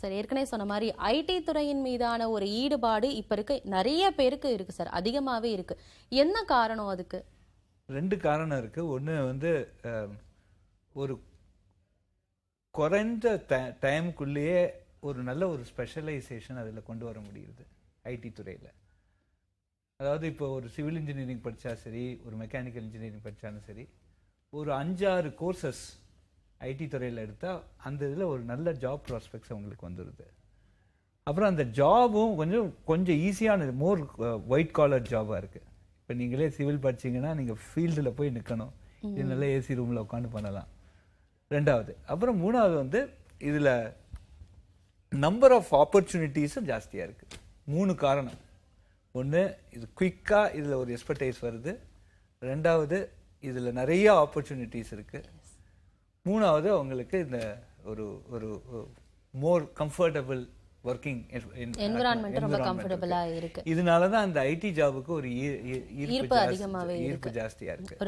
Sir. ஏற்கனவே சொன்ன மாதிரி ஐடி துறையின் மீதான ஒரு ஈடுபாடு இப்ப இருக்க நிறைய பேருக்கு இருக்கு சார், அதிகமாவே இருக்கு. என்ன காரணம் அதுக்கு? 2 காரணம் இருக்கு. ஒன்று வந்து ஒரு குறைந்த டைமுக்குள்ளேயே ஒரு நல்ல ஒரு ஸ்பெஷலைசேஷன் அதில் கொண்டு வர முடியுது ஐடி துறையில். அதாவது இப்போ ஒரு சிவில் இன்ஜினியரிங் படித்தா சரி, ஒரு மெக்கானிக்கல் இன்ஜினியரிங் படித்தாலும் சரி, ஒரு 5-6 கோர்சஸ் ஐடி துறையில் எடுத்தால் அந்த இதில் ஒரு நல்ல ஜாப் ப்ராஸ்பெக்ட்ஸ் அவங்களுக்கு வந்துடுது. அப்புறம் அந்த ஜாபும் கொஞ்சம் ஈஸியானது, மோர் ஒயிட் காலர் ஜாபாக இருக்குது. இப்போ நீங்களே சிவில் படிச்சிங்கன்னா நீங்கள் ஃபீல்டில் போய் நிற்கணும், இது நல்ல ஏசி ரூமில் உட்காந்து பண்ணலாம். 2வது. அப்புறம் 3வது வந்து இதில் நம்பர் ஆஃப் ஆப்பர்ச்சுனிட்டிஸும் ஜாஸ்தியாக இருக்குது. 3 காரணம். ஒன்று, இது குயிக்காக இதில் ஒரு எக்ஸ்பர்டைஸ் வருது. 2வது, இதில் நிறைய ஆப்பர்ச்சுனிட்டிஸ் இருக்குது. 3வது, அவங்களுக்கு இந்த ஒரு ஒரு மோர் கம்ஃபர்டபுள் ஒர்க்கிங் என்விரான்மெண்ட் ரொம்ப கம்ஃபர்டபுளா இருக்கு. இதனால தான் அந்த ஐடி ஜாபுக்கு ஒரு ஈர்ப்பு அதிகமாகவே ஜாஸ்தியாக இருக்குது.